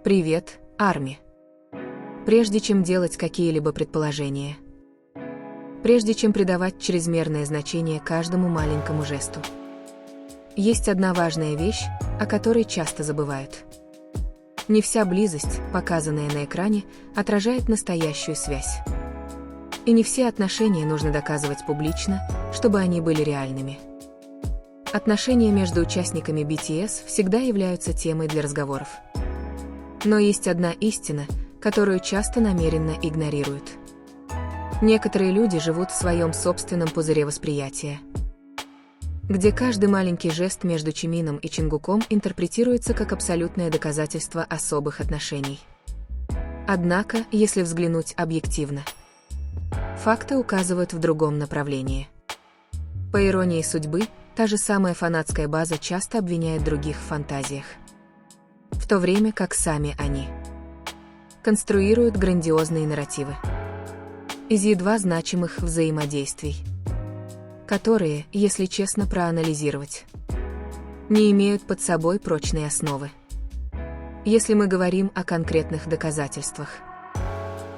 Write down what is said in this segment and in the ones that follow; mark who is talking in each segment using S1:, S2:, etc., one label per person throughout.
S1: Привет, Арми. Прежде чем делать какие-либо предположения, прежде чем придавать чрезмерное значение каждому маленькому жесту, есть одна важная вещь, о которой часто забывают. Не вся близость, показанная на экране, отражает настоящую связь. И не все отношения нужно доказывать публично, чтобы они были реальными. Отношения между участниками BTS всегда являются темой для разговоров. Но есть одна истина, которую часто намеренно игнорируют. Некоторые люди живут в своем собственном пузыре восприятия, где каждый маленький жест между Чимином и Чингуком интерпретируется как абсолютное доказательство особых отношений. Однако, если взглянуть объективно, факты указывают в другом направлении. По иронии судьбы, та же самая фанатская база часто обвиняет других в фантазиях, в то время как сами они конструируют грандиозные нарративы из едва значимых взаимодействий, которые, если честно проанализировать, не имеют под собой прочной основы. Если мы говорим о конкретных доказательствах,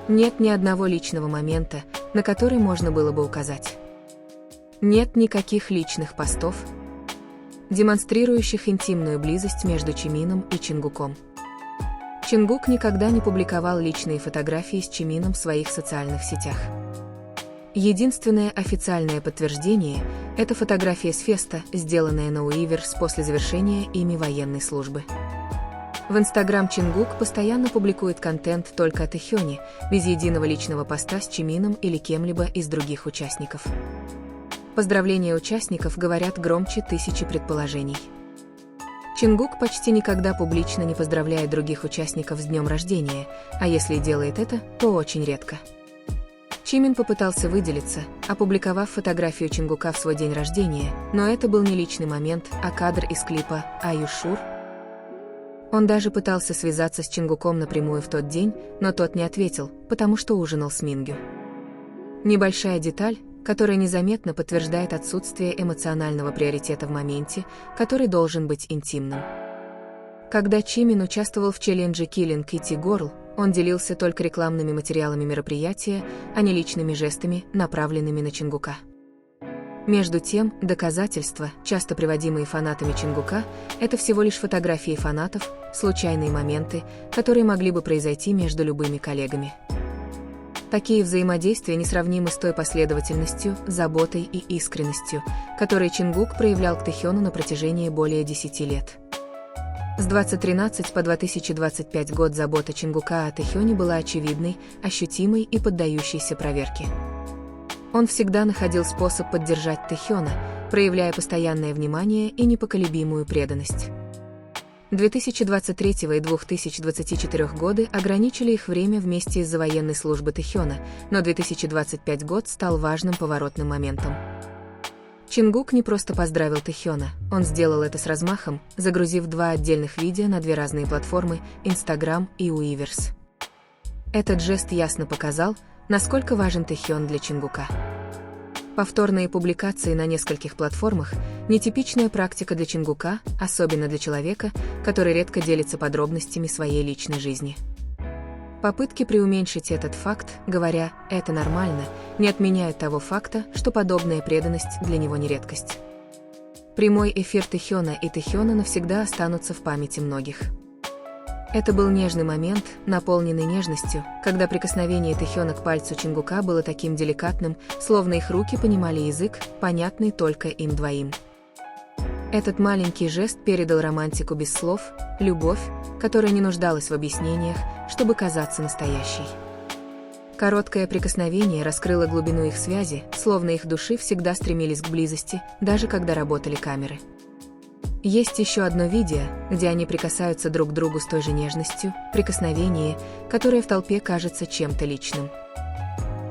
S1: нет ни одного личного момента, на который можно было бы указать. Нет никаких личных постов, демонстрирующих интимную близость между Чимином и Чингуком. Чингук никогда не публиковал личные фотографии с Чимином в своих социальных сетях. Единственное официальное подтверждение – это фотография с феста, сделанная на Уиверс после завершения ими военной службы. В Инстаграм Чингук постоянно публикует контент только о Тэхёне, без единого личного поста с Чимином или кем-либо из других участников. Поздравления участников говорят громче тысячи предположений. Чингук почти никогда публично не поздравляет других участников с днем рождения, а если делает это, то очень редко. Чимин попытался выделиться, опубликовав фотографию Чингука в свой день рождения, но это был не личный момент, а кадр из клипа «Are you sure?». Он даже пытался связаться с Чингуком напрямую в тот день, но тот не ответил, потому что ужинал с Мингю. Небольшая деталь, которая незаметно подтверждает отсутствие эмоционального приоритета в моменте, который должен быть интимным. Когда Чимин участвовал в челлендже Killing Kitty Girl, он делился только рекламными материалами мероприятия, а не личными жестами, направленными на Чингука. Между тем, доказательства, часто приводимые фанатами Чингука, это всего лишь фотографии фанатов, случайные моменты, которые могли бы произойти между любыми коллегами. Такие взаимодействия несравнимы с той последовательностью, заботой и искренностью, которые Чингук проявлял к Тэхёну на протяжении более 10 лет. С 2013 по 2025 год забота Чингука о Тэхёне была очевидной, ощутимой и поддающейся проверке. Он всегда находил способ поддержать Тэхёна, проявляя постоянное внимание и непоколебимую преданность. 2023 и 2024 годы ограничили их время вместе из-за военной службы Тэхёна, но 2025 год стал важным поворотным моментом. Чингук не просто поздравил Тэхёна, он сделал это с размахом, загрузив 2 отдельных видео на 2 разные платформы – Instagram и Уиверс. Этот жест ясно показал, насколько важен Тэхён для Чингука. Повторные публикации на нескольких платформах – нетипичная практика для Чингука, особенно для человека, который редко делится подробностями своей личной жизни. Попытки преуменьшить этот факт, говоря «это нормально», не отменяют того факта, что подобная преданность для него не редкость. Прямой эфир Тэхёна и Тэхёна навсегда останутся в памяти многих. Это был нежный момент, наполненный нежностью, когда прикосновение Тэхёна к пальцу Чингука было таким деликатным, словно их руки понимали язык, понятный только им двоим. Этот маленький жест передал романтику без слов, любовь, которая не нуждалась в объяснениях, чтобы казаться настоящей. Короткое прикосновение раскрыло глубину их связи, словно их души всегда стремились к близости, даже когда работали камеры. Есть еще одно видео, где они прикасаются друг к другу с той же нежностью, прикосновение, которое в толпе кажется чем-то личным.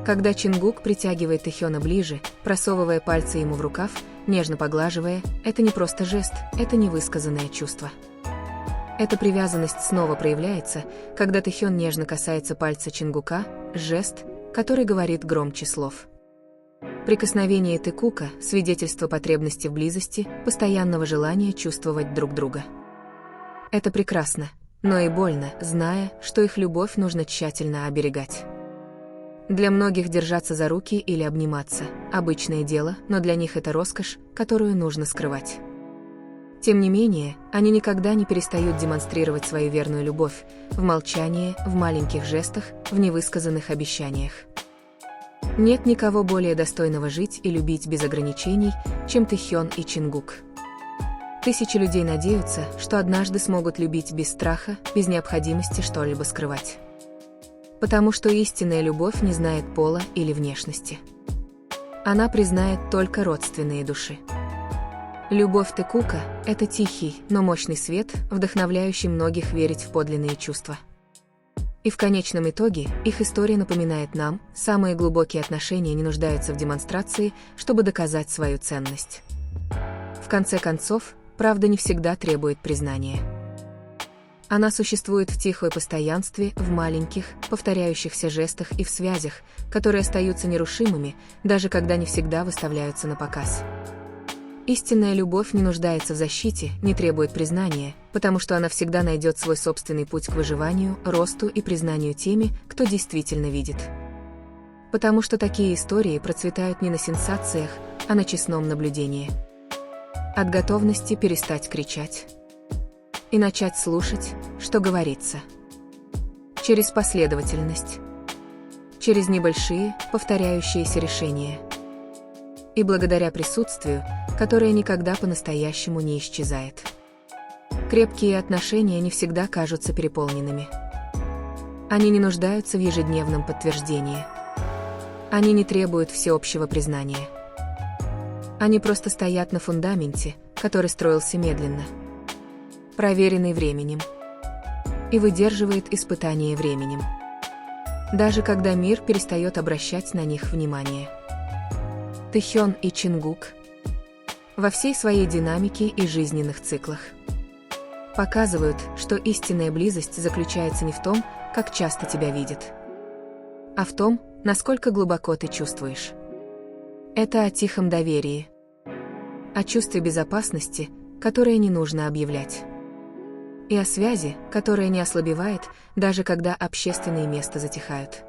S1: Когда Чингук притягивает Тэхёна ближе, просовывая пальцы ему в рукав, нежно поглаживая, это не просто жест, это невысказанное чувство. Эта привязанность снова проявляется, когда Тэхён нежно касается пальца Чингука, жест, который говорит громче слов. Прикосновение Тэкука – свидетельство потребности в близости, постоянного желания чувствовать друг друга. Это прекрасно, но и больно, зная, что их любовь нужно тщательно оберегать. Для многих держаться за руки или обниматься – обычное дело, но для них это роскошь, которую нужно скрывать. Тем не менее, они никогда не перестают демонстрировать свою верную любовь в молчании, в маленьких жестах, в невысказанных обещаниях. Нет никого более достойного жить и любить без ограничений, чем Тэхён и Чингук. Тысячи людей надеются, что однажды смогут любить без страха, без необходимости что-либо скрывать. Потому что истинная любовь не знает пола или внешности. Она признает только родственные души. Любовь Тэкука – это тихий, но мощный свет, вдохновляющий многих верить в подлинные чувства. И в конечном итоге их история напоминает нам, самые глубокие отношения не нуждаются в демонстрации, чтобы доказать свою ценность. В конце концов, правда не всегда требует признания. Она существует в тихой постоянстве, в маленьких, повторяющихся жестах и в связях, которые остаются нерушимыми, даже когда не всегда выставляются на показ. Истинная любовь не нуждается в защите, не требует признания, потому что она всегда найдет свой собственный путь к выживанию, росту и признанию теми, кто действительно видит. Потому что такие истории процветают не на сенсациях, а на честном наблюдении. От готовности перестать кричать и начать слушать, что говорится. Через последовательность. Через небольшие, повторяющиеся решения. И благодаря присутствию, которое никогда по-настоящему не исчезает. Крепкие отношения не всегда кажутся переполненными. Они не нуждаются в ежедневном подтверждении. Они не требуют всеобщего признания. Они просто стоят на фундаменте, который строился медленно, проверенный временем, и выдерживает испытания временем. Даже когда мир перестает обращать на них внимание. Тэхён и Чингук во всей своей динамике и жизненных циклах показывают, что истинная близость заключается не в том, как часто тебя видят, а в том, насколько глубоко ты чувствуешь. Это о тихом доверии, о чувстве безопасности, которое не нужно объявлять, и о связи, которая не ослабевает, даже когда общественные места затихают.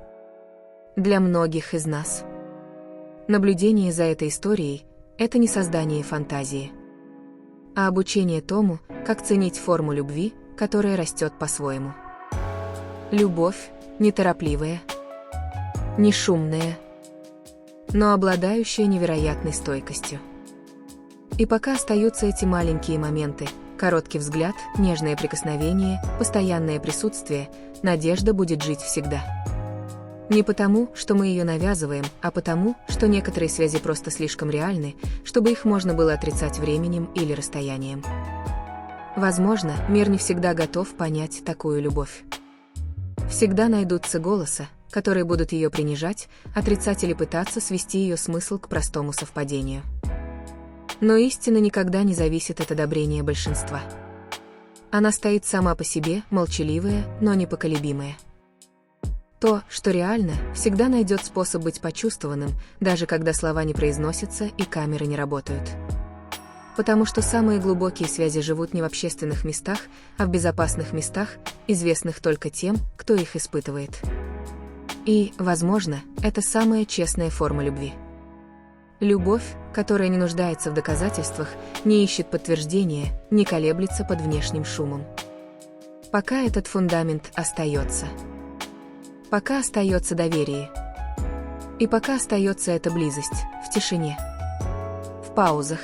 S1: Для многих из нас наблюдение за этой историей – это не создание фантазии, а обучение тому, как ценить форму любви, которая растет по-своему. Любовь, неторопливая, не шумная, но обладающая невероятной стойкостью. И пока остаются эти маленькие моменты, короткий взгляд, нежное прикосновение, постоянное присутствие, надежда будет жить всегда. Не потому, что мы ее навязываем, а потому, что некоторые связи просто слишком реальны, чтобы их можно было отрицать временем или расстоянием. Возможно, мир не всегда готов понять такую любовь. Всегда найдутся голоса, которые будут ее принижать, отрицать или пытаться свести ее смысл к простому совпадению. Но истина никогда не зависит от одобрения большинства. Она стоит сама по себе, молчаливая, но непоколебимая. То, что реально, всегда найдет способ быть почувствованным, даже когда слова не произносятся и камеры не работают. Потому что самые глубокие связи живут не в общественных местах, а в безопасных местах, известных только тем, кто их испытывает. И, возможно, это самая честная форма любви. Любовь, которая не нуждается в доказательствах, не ищет подтверждения, не колеблется под внешним шумом. Пока этот фундамент остается. Пока остается доверие. И пока остается эта близость, в тишине, в паузах,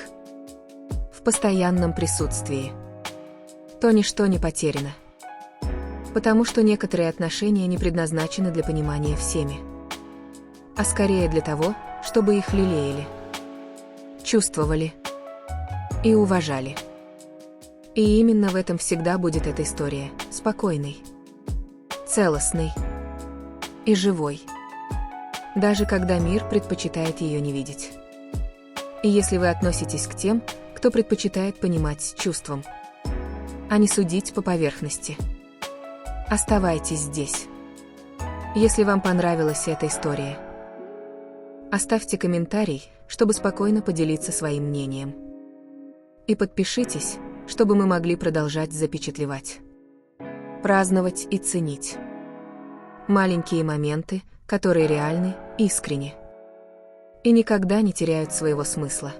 S1: в постоянном присутствии, то ничто не потеряно. Потому что некоторые отношения не предназначены для понимания всеми, а скорее для того, чтобы их лелеяли, чувствовали и уважали. И именно в этом всегда будет эта история, спокойной, целостной и живой, даже когда мир предпочитает ее не видеть. И если вы относитесь к тем, кто предпочитает понимать с чувством, а не судить по поверхности, оставайтесь здесь. Если вам понравилась эта история, оставьте комментарий, чтобы спокойно поделиться своим мнением. И подпишитесь, чтобы мы могли продолжать запечатлевать праздновать и ценить. Маленькие моменты, которые реальны, искренни и никогда не теряют своего смысла.